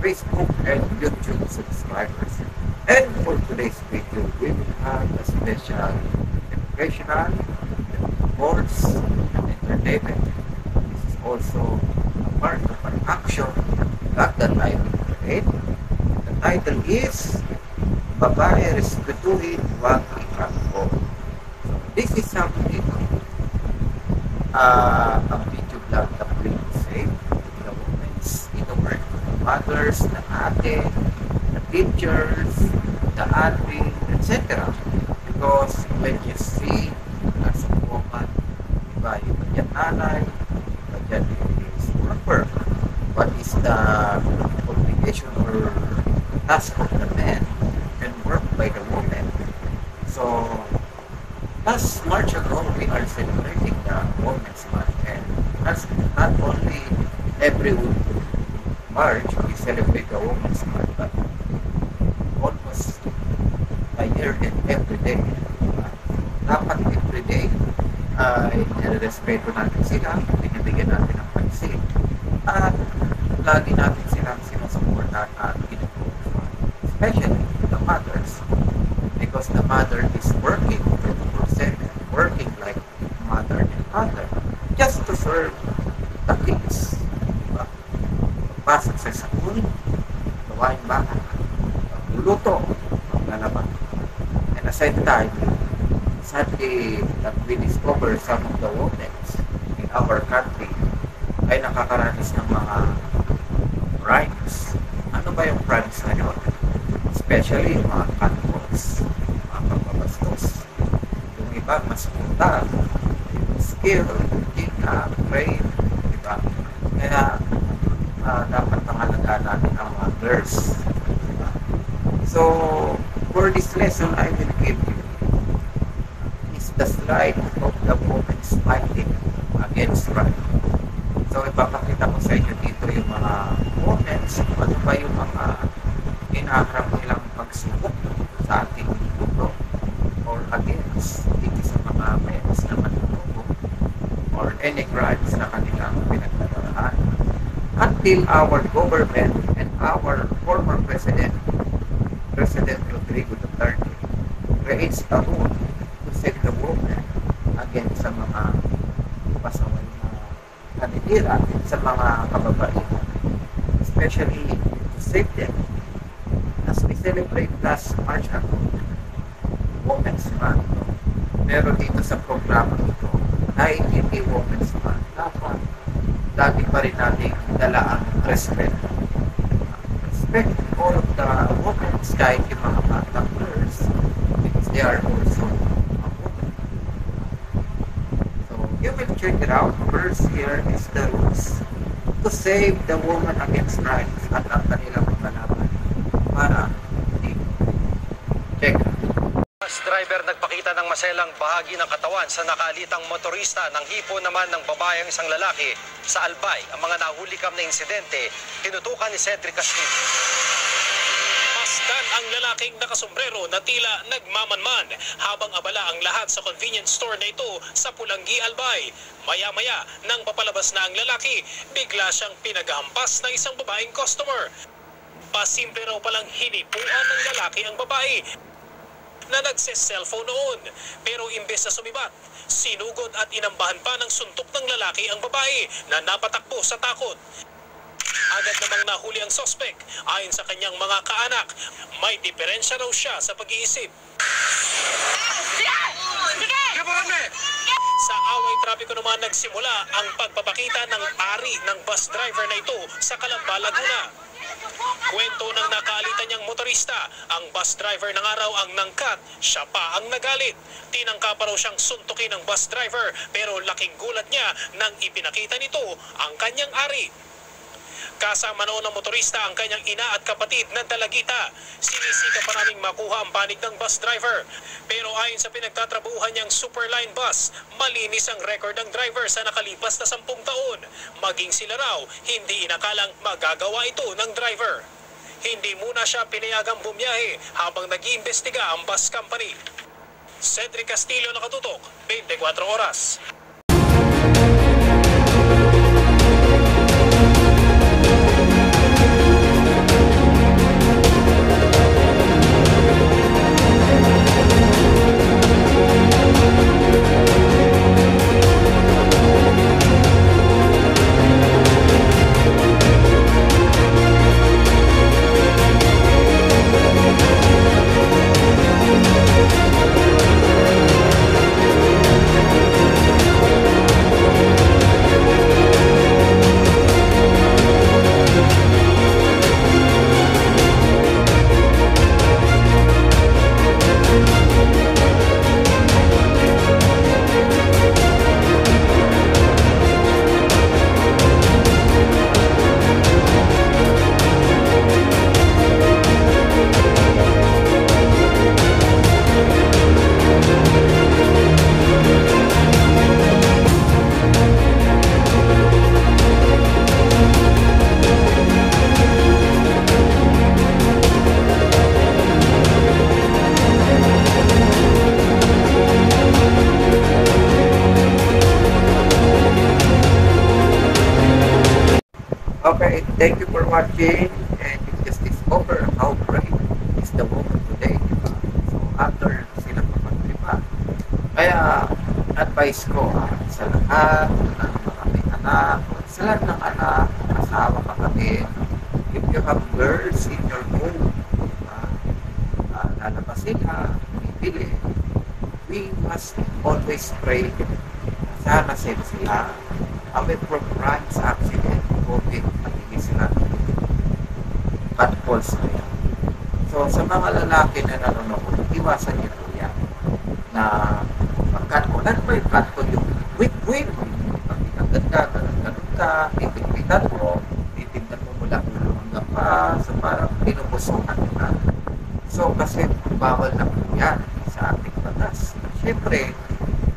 Facebook and YouTube subscribers. And for today's video, we will have a special educational, sports, and entertainment. This is also a part of an action that I will create. The title is Babae Respetuhin, Huwag Ikangko. So this is something a video blog that will save the women's in the world, the mothers, the ate, the teachers, the admin, etc. Because when you see as a woman, iba dyan nanay, iba dyan is worker, what is the obligation or task of the man and work by the woman. So last March ago, we are celebrating the Women's Month, and that's not only every March we celebrate the Women's Month, but almost a year and every day. Dapat every day ay nirespeto natin sila, binibigyan natin ng pansin, at lagi natin silang sinusuportahan at ginagawa. Especially the mothers, because the mother is working 24/7, working like mother and father, just to serve the kids. Diba? Pasok sa school, gawain bahay, luluto, maglalaba. And aside time, sadly that we discover some of the women in our country ay nakakaranas ng mga crimes. Ano ba yung crimes na yun? Especially yung mga catwalks, mga pagbabastos. Yung iba mas punta, skill, kidnap, rape, diba? Kaya dapat pangalagaan natin ang mga girls. Diba? So, for this lesson, I will give you is the slide of the women's fighting against crime. So, ipapakita ko sa inyo dito yung mga women's, ano ba yung mga inaharap nilang pagsubok sa ating mundo or against dito sa mga men's na manunubog or any crimes na kanilang pinagdaraan. Until our government and our former President Rodrigo Duterte creates a rule to save the woman against sa mga pasaway na kanilira sa mga kababaihan, especially to save them. As we celebrate last March ago, Women's Month, pero dito sa programa ito, ay hindi Women's Month, dapat lagi pa rin natin dala ang respect. Respect all of the women, kahit yung mga batang girls, because they are also a woman. So you will check it out. First here is the rules to save the woman against crimes at ang kanilang kalaban para hindi check. Bus driver nagpakita ng maselang bahagi ng katawan sa nakalitang motorista ng hipo naman ng babayang isang lalaki sa Albay. Ang mga nahulikam na insidente, tinutukan ni Cedric Castillo. Masdan ang lalaking nakasombrero na tila nagmamanman habang abala ang lahat sa convenience store na ito sa Pulanggi, Albay. Maya-maya nang papalabas na ang lalaki, bigla siyang pinaghampas ng isang babaeng customer. Pasimple raw palang hinipuan ng lalaki ang babae na nagse-cellphone noon. Pero imbes na sumibat, sinugod at inambahan pa ng suntok ng lalaki ang babae na napatakbo sa takot. Agad namang nahuli ang suspect. Ayon sa kanyang mga kaanak, may diferensya raw siya sa pag-iisip. Sa away trapiko naman nagsimula ang pagpapakita ng ari ng bus driver na ito sa Calamba, Laguna. Kwento ng nakalitan niyang motorista, ang bus driver ng araw ang nangkat, siya pa ang nagalit. Tinangka pa raw siyang suntukin ng bus driver pero laking gulat niya nang ipinakita nito ang kanyang ari. Kasama noon ng motorista ang kanyang ina at kapatid na dalagita. Sinisika pa naming makuha ang panig ng bus driver. Pero ayon sa pinagtatrabuhan niyang Superline bus, malinis ang record ng driver sa nakalipas na 10 taon. Maging sila raw, hindi inakalang magagawa ito ng driver. Hindi muna siya pinayagang bumiyahe habang nag-iimbestiga ang bus company. Cedric Castillo, nakatutok, 24 oras. watching and you just discover how great is the woman today, diba? So, after sila kapag-tripa. Kaya, advice ko sa lahat ng mga may anak, sa lahat ng anak, asawa, kapatid, if you have girls in your home, lalabas sila, bibili, we must always pray sana sila away from crimes, accident, COVID, at hindi sila catcalls na yan. So, sa mga lalaki na nanonood, iwasan niyo po yan na mag-catcall. Ano ba yung catcall? Yung wait, pag ganda, ganun ka, titigpitan mo, titignan mo mula ulo hanggang pa, so parang pinupusukan ka. So, kasi bawal na po yan sa ating batas. Siyempre,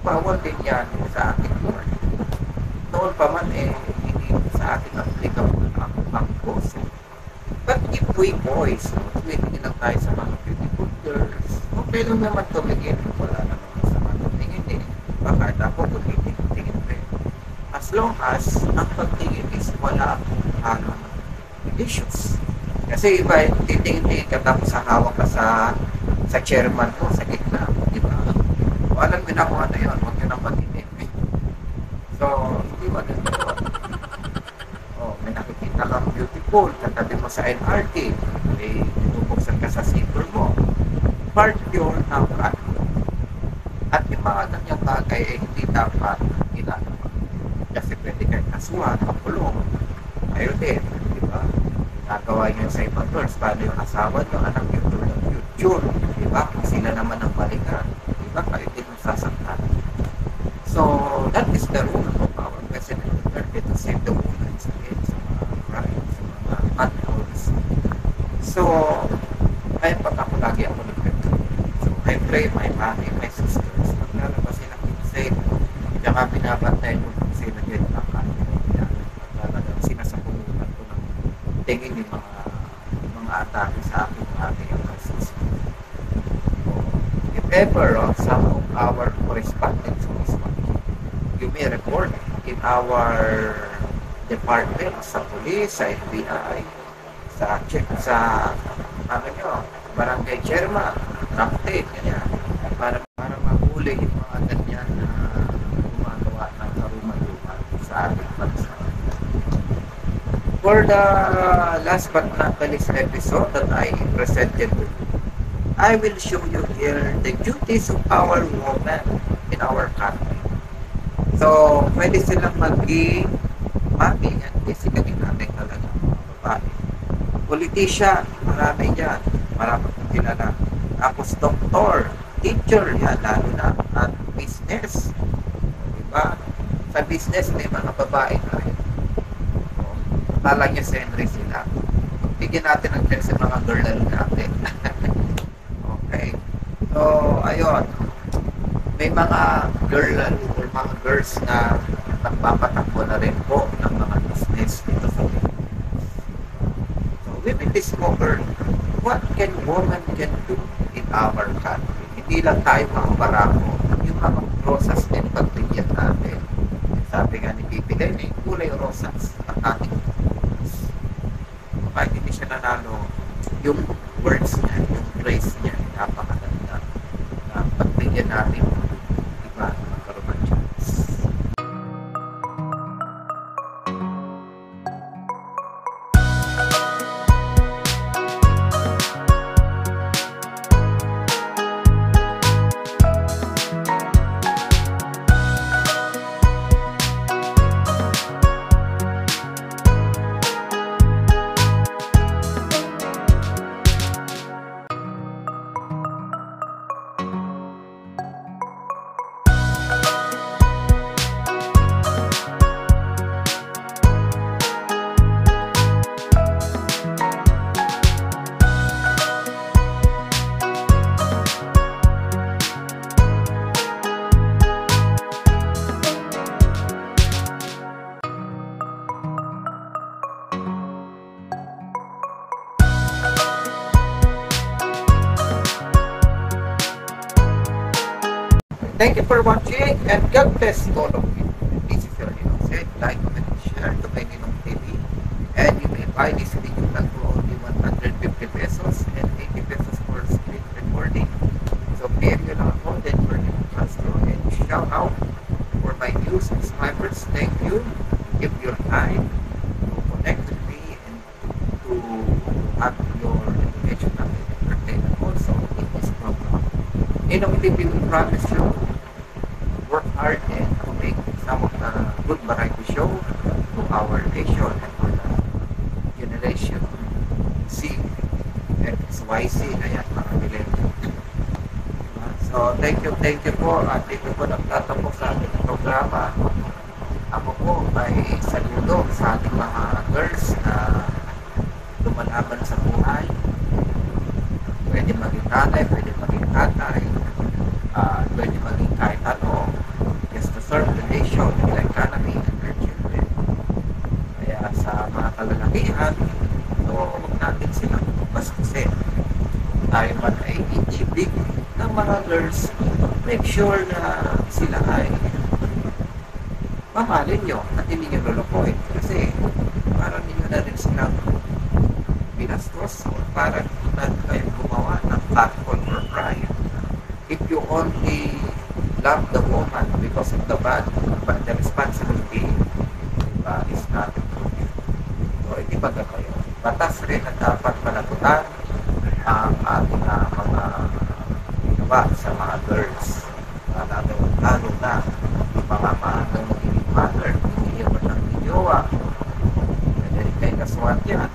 bawal din yan sa ating board. Noon pa man hindi sa ating applicable ang puso. But if we boys, tumingin lang tayo sa mga beautiful girls, okay lang naman tumingin. Wala naman sa mga tumingin Baka ako tumingin rin. As long as ang pagtingin is wala akong issues. Kasi iba, titingin ka tapos hawak ka sa chairman mo, sa gitna, di ba? O alam mo na kung ano yun, huwag nyo nang pagtingin. So, hindi ba ganito? Oh, may nakikita kang beautiful, katabi mo sa NRT, may bubuksan ka sa zipper mo. Part yun ng cut. At yung mga ganyang bagay ay hindi dapat ginagawa. Kasi pwede kayong kasuhan, makulong. Ayaw din, di ba? Nagawa nyo sa ibang girls, paano yung asawa nyo, anak nyo, future, di ba? Kung sila naman ang balikan, di ba? Kayo din ang sasaktan. So, that is the rule of our President Duterte to save the women against sa mga crimes, sa mga adults. So, ay pag ako lagi ako nagpito. So, I pray my mommy, my sisters, maglalabas silang safe. Tsaka binabantay ko kung sila din ang kanya. Talagang sinasapunan ko ng tingin yung mga atake sa aking mommy and my sister. So, if ever, some of our correspondents on this one, you may report in our department, sa police, sa FBI, sa ano nyo, barangay chairman, captain, ganyan, para mahuli yung mga ganyan na gumagawa ng karumaluman sa ating bansa. For the last but not the least episode that I presented with you, I will show you here the duties of our women in our country. So, pwede silang maging mami yan. Basically natin talaga mga babae. Politician, marami yan. Marami kong kilala. Tapos doktor, teacher, yan, lalo na. At business. Diba? Sa business, may mga babae na rin. Akala niya sentry sila. Bigyan natin ng chance sa mga girl natin. Okay. So, ayun. May mga girl or mga girls na nagpapatakbo na rin po ng mga business dito sa Pilipinas. So, we will discover what woman can do in our country. Hindi lang tayo mga barako. Yung mga rosas din pagbigyan natin. Sabi nga ni Pipi Lenny, kulay rosas ang ating Pilipinas. Kahit hindi siya nanalo, yung words niya, yung phrase niya, napakaganda na pagbigyan natin iba magkaroon ng chance. Thank you for watching and God bless all of you. This is your Ninong said, like, comment, share to my Ninong TV, and you may buy this video lang for only 150 pesos and 80 pesos for screen recording. So PM nyo lang ako, then we're going to transfer and shout out for my new subscribers. Thank you. Give your time to connect with me and to have your information and entertainment also in this program. You know, we promise you work hard and to make some of the good variety show to our nation and to the generation C and XYZ. Ayan, mga millennial. So, thank you po. At dito po nagtatapos sa ating programa. Ako po ay saludo sa ating mga girls na lumalaban sa buhay. Pwede maging nanay, pwede maging tatay, pwede maging kahit ano, just to serve the nation and the economy and their children. Kaya sa mga kalalakihan, so huwag natin silang bastusin. Tayo man ay iibig ng mga girls, make sure na sila ay mamahalin nyo at hindi nyo lulukoy. Kasi parang ninyo na rin silang binastos o parang na kayo gumawa ng platform or pride. If you only love the woman because of the bad, but the responsibility is not included. So, hindi pa kayo. Batas rin na dapat panagutan ang ating mga ginawa sa mga girls. Lalo na mga maagang magiging mother, hindi naman ng jowa. Pwede rin kayo kaswat yan.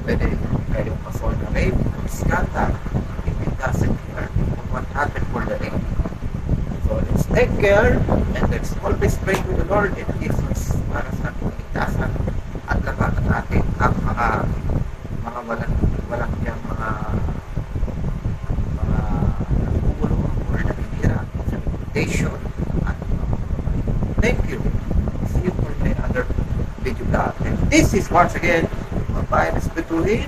Pwede rin kayong pasol na rape, scandal, if it doesn't care what happened for the rape. So let's take care and let's always pray to the Lord and Jesus para sa ating kaligtasan at labanan natin ang mga walang yung mga nagugulong or naninira sa reputation. Thank you. See you for my other video vlog. And this is once again, Babae Respetuhin,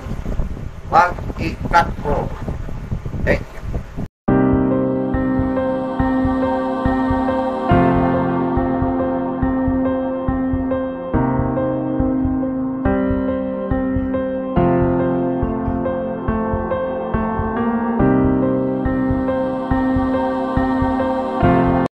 wag ikat ko.